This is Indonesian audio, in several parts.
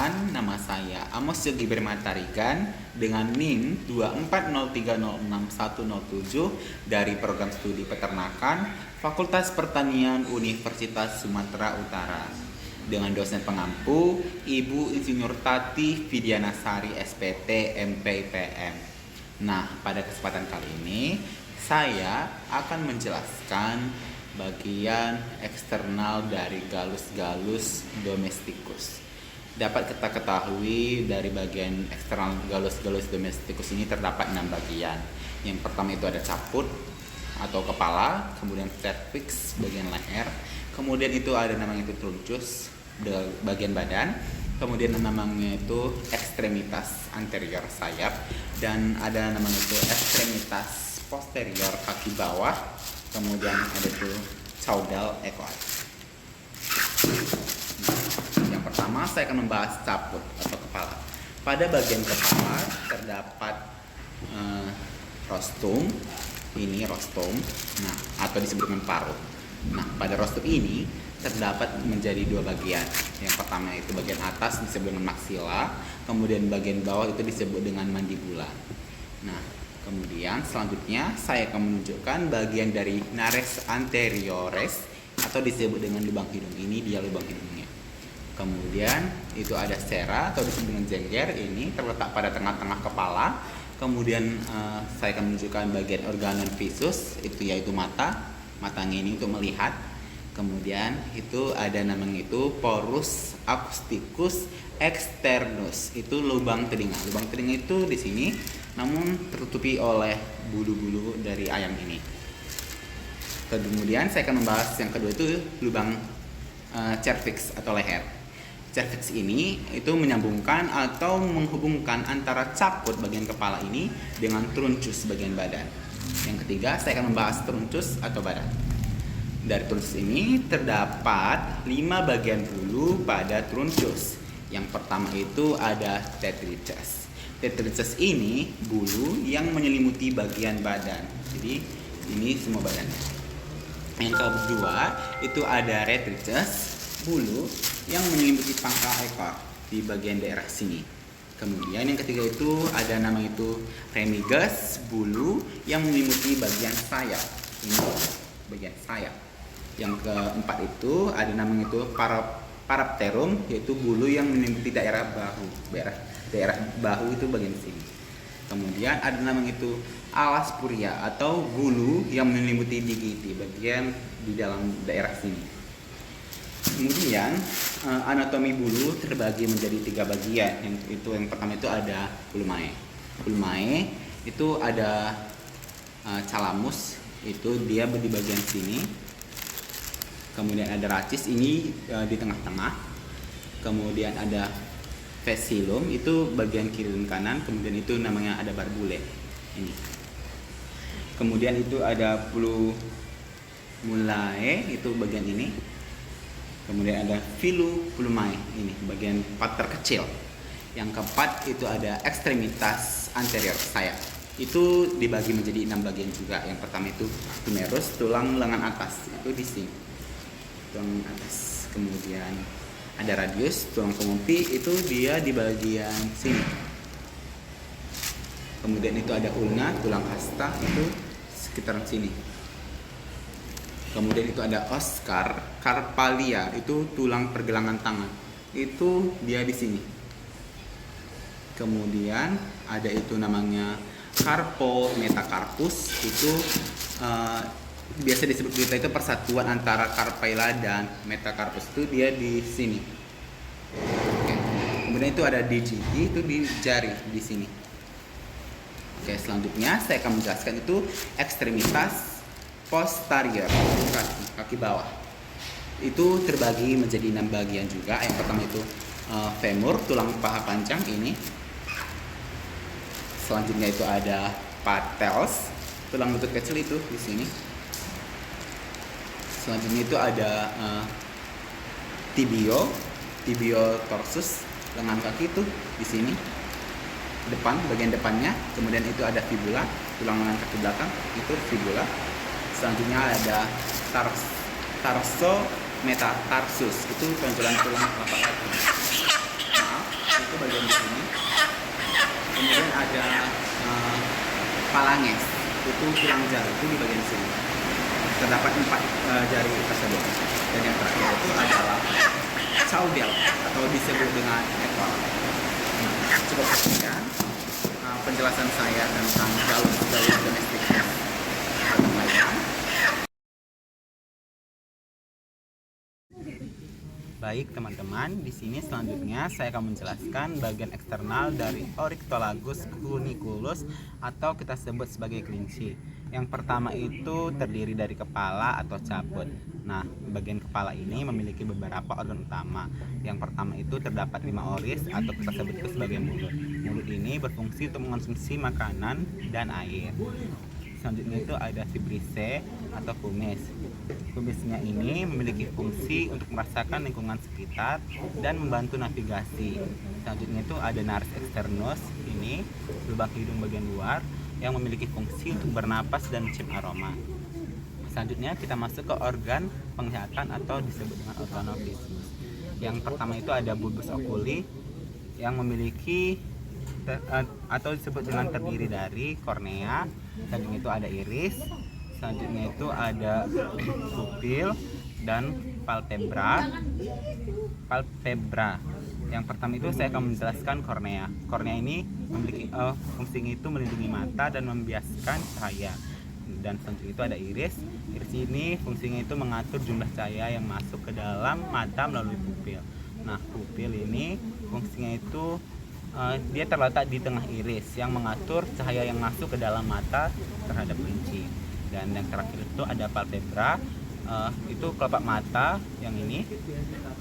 Perkenalkan, nama saya Amos Yogi Bermatarigan dengan NIM 240306107 dari Program Studi Peternakan Fakultas Pertanian Universitas Sumatera Utara. Dengan dosen pengampu, Ibu Insinyur Tati Vidianasari SPT MPIPM. Nah, pada kesempatan kali ini, saya akan menjelaskan bagian eksternal dari Gallus domesticus. Dapat kita ketahui dari bagian eksternal Gallus domesticus ini terdapat 6 bagian. Yang pertama itu ada caput atau kepala, kemudian cervix bagian leher, kemudian itu ada namanya itu truncus bagian badan, kemudian namanya itu ekstremitas anterior sayap, dan ada namanya itu ekstremitas posterior kaki bawah, kemudian ada itu caudal ekor. Yang pertama saya akan membahas caput atau kepala. Pada bagian kepala terdapat rostrum, ini rostrum, nah atau disebut dengan paruh. Nah, pada rostrum ini terdapat menjadi 2 bagian. Yang pertama itu bagian atas disebut dengan maxilla, kemudian bagian bawah itu disebut dengan mandibula. Nah, kemudian selanjutnya saya akan menunjukkan bagian dari nares anteriores atau disebut dengan lubang hidung. Ini dia lubang hidungnya. Kemudian itu ada sclera atau disebut dengan jengger, ini terletak pada tengah-tengah kepala. Kemudian saya akan menunjukkan bagian organon visus, itu yaitu mata. Matanya ini untuk melihat. Kemudian itu ada namanya itu porus acousticus externus, itu lubang telinga. Lubang telinga itu di sini, namun tertutupi oleh bulu-bulu dari ayam ini. Kemudian saya akan membahas yang kedua itu lubang cervix atau leher. Cervix ini itu menyambungkan atau menghubungkan antara caput bagian kepala ini dengan truncus bagian badan. Yang ketiga saya akan membahas truncus atau badan. Dari truncus ini terdapat 5 bagian bulu pada truncus. Yang pertama itu ada tetraces. Tetraces ini bulu yang menyelimuti bagian badan. Jadi ini semua badannya. Yang kedua itu ada retrices, bulu yang menyelimuti pangkal ekor di bagian daerah sini. Kemudian yang ketiga itu ada nama itu remiges, bulu yang menyelimuti bagian sayap. Ini bagian sayap. Yang keempat itu ada namanya itu parapterum, yaitu bulu yang menyelimuti daerah bahu. Daerah bahu itu bagian sini. Kemudian ada namanya itu alas puria atau bulu yang menyelimuti digiti, bagian di dalam daerah sini. Kemudian anatomi bulu terbagi menjadi 3 bagian. Yang pertama itu ada pulmae. Pulmae itu ada calamus, itu dia di bagian sini. Kemudian ada racis, ini di tengah-tengah. Kemudian ada vesiculum, itu bagian kiri dan kanan. Kemudian itu namanya ada barbule ini. Kemudian itu ada plumulae, itu bagian ini. Kemudian ada filuplumae, ini bagian part terkecil. Yang keempat itu ada ekstremitas anterior sayap. Itu dibagi menjadi 6 bagian juga. Yang pertama itu tumerus, tulang lengan atas, itu di sini. Tulang atas. Kemudian ada radius, tulang pengumpi, itu dia di bagian sini. Kemudian itu ada ulna, tulang hasta, itu sekitaran sini. Kemudian itu ada os carpalia, itu tulang pergelangan tangan, itu dia di sini. Kemudian ada itu namanya carpo metacarpus, itu biasa disebut kita itu persatuan antara carpella dan metacarpus, itu dia di sini. Oke. Kemudian itu ada digiti, itu di jari di sini. Oke, selanjutnya saya akan menjelaskan itu ekstremitas posterior, kaki bawah. Itu terbagi menjadi 6 bagian juga. Yang pertama itu femur, tulang paha panjang ini. Selanjutnya itu ada patels, tulang lutut kecil itu di sini. Selanjutnya itu ada tibiotorsus, lengan kaki itu di sini. Depan, bagian depannya. Kemudian itu ada fibula, tulang lengan kaki belakang, itu fibula. Selanjutnya ada tarso metatarsus, itu tonjolan tulang telapak kaki. Maaf. ada phalanges, itu tulang jari itu di bagian sini. Terdapat 4 jari tersebut. Dan yang terakhir itu adalah caudel atau disebut dengan ekor. Coba perhatikan penjelasan saya tentang jalur domestik. Baik teman-teman, di sini selanjutnya saya akan menjelaskan bagian eksternal dari Oryctolagus cuniculus atau kita sebut sebagai kelinci. Yang pertama itu terdiri dari kepala atau caput. Nah, bagian kepala ini memiliki beberapa organ utama. Yang pertama itu terdapat 5 oris atau kita sebut itu sebagai mulut. Mulut ini berfungsi untuk mengonsumsi makanan dan air. Selanjutnya itu ada vibrissae atau kumis. Kumisnya ini memiliki fungsi untuk merasakan lingkungan sekitar dan membantu navigasi. Selanjutnya itu ada nares externus, ini lubang hidung bagian luar yang memiliki fungsi untuk bernapas dan mencium aroma. Selanjutnya kita masuk ke organ penglihatan atau disebut dengan organovisus. Yang pertama itu ada bulbus oculi yang memiliki atau disebut dengan terdiri dari kornea. Selanjutnya itu ada iris, selanjutnya itu ada pupil dan palpebra. Yang pertama itu saya akan menjelaskan kornea. Kornea ini memiliki fungsinya itu melindungi mata dan membiaskan cahaya. Dan selanjutnya itu ada iris. Iris ini fungsinya itu mengatur jumlah cahaya yang masuk ke dalam mata melalui pupil. Nah, pupil ini fungsinya itu dia terletak di tengah iris yang mengatur cahaya yang masuk ke dalam mata terhadap kelinci. Dan yang terakhir itu ada palpebra, itu kelopak mata yang ini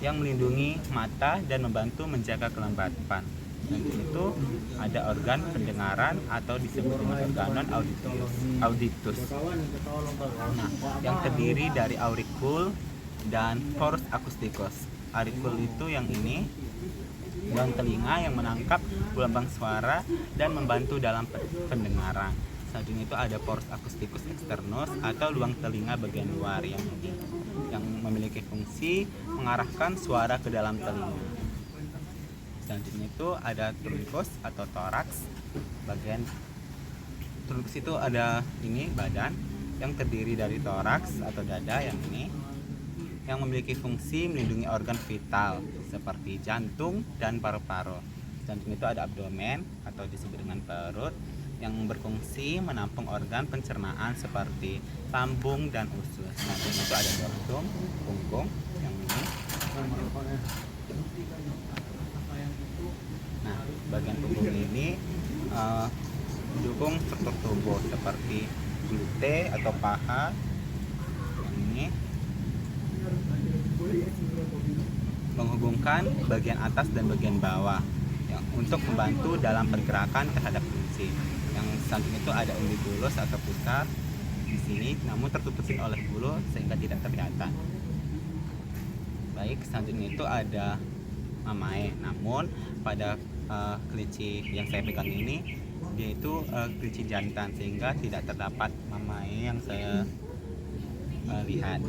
yang melindungi mata dan membantu menjaga kelembapan. Dan itu ada organ pendengaran atau disebut dengan organon auditus. Nah, yang terdiri dari auricul dan porus acousticus. Auricul itu yang ini, dan telinga yang menangkap gelombang suara dan membantu dalam pendengaran. Selanjutnya itu ada porus acousticus externus atau luang telinga bagian luar yang ini, yang memiliki fungsi mengarahkan suara ke dalam telinga. Selanjutnya itu ada truncus atau toraks. Bagian truncus itu ada ini badan yang terdiri dari toraks atau dada yang ini, yang memiliki fungsi melindungi organ vital seperti jantung dan paru-paru. Selanjutnya itu ada abdomen atau disebut dengan perut yang berfungsi menampung organ pencernaan seperti lambung dan usus. Selanjutnya itu ada dorsum, punggung yang ini. Nah, bagian punggung ini mendukung struktur tubuh seperti glute atau paha yang ini, menghubungkan bagian atas dan bagian bawah yang untuk membantu dalam pergerakan terhadap kelinci. Yang selanjutnya itu ada undibulus atau pusar di sini, namun tertutupin oleh bulu sehingga tidak kelihatan. Baik, selanjutnya itu ada mamae. Namun pada kelinci yang saya pegang ini, dia itu kelinci jantan sehingga tidak terdapat mamae yang saya lihat.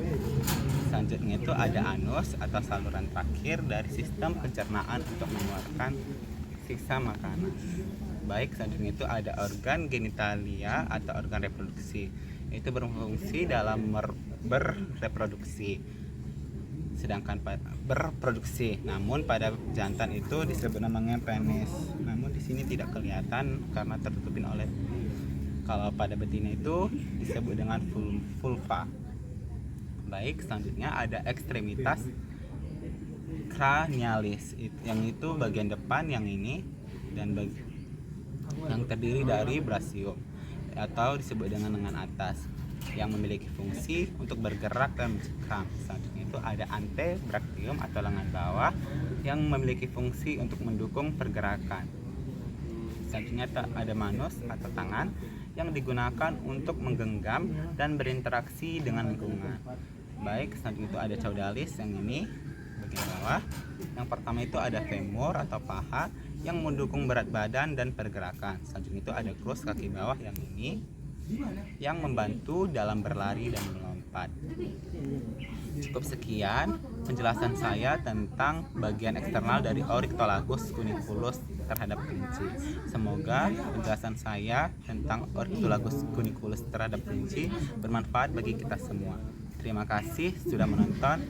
Selanjutnya itu ada anus atau saluran terakhir dari sistem pencernaan untuk mengeluarkan sisa makanan. Baik, selanjutnya itu ada organ genitalia atau organ reproduksi. Itu berfungsi dalam berreproduksi. Sedangkan berproduksi, namun pada jantan itu disebut namanya penis. Namun di sini tidak kelihatan karena tertutupin oleh. Kalau pada betina itu disebut dengan vulva. Baik, selanjutnya ada ekstremitas cranialis, yang itu bagian depan yang ini, dan yang terdiri dari brasium atau disebut dengan lengan atas yang memiliki fungsi untuk bergerak dan mencekam. Selanjutnya itu ada antebrachium atau lengan bawah yang memiliki fungsi untuk mendukung pergerakan. Selanjutnya ada manus atau tangan yang digunakan untuk menggenggam dan berinteraksi dengan lingkungan. Baik, selanjutnya itu ada caudalis yang ini bagian bawah. Yang pertama itu ada femur atau paha yang mendukung berat badan dan pergerakan. Selanjutnya itu ada crus kaki bawah yang ini yang membantu dalam berlari dan melompat. Cukup sekian penjelasan saya tentang bagian eksternal dari Oryctolagus cuniculus terhadap kelinci. Semoga penjelasan saya tentang Oryctolagus cuniculus terhadap kelinci bermanfaat bagi kita semua. Terima kasih sudah menonton.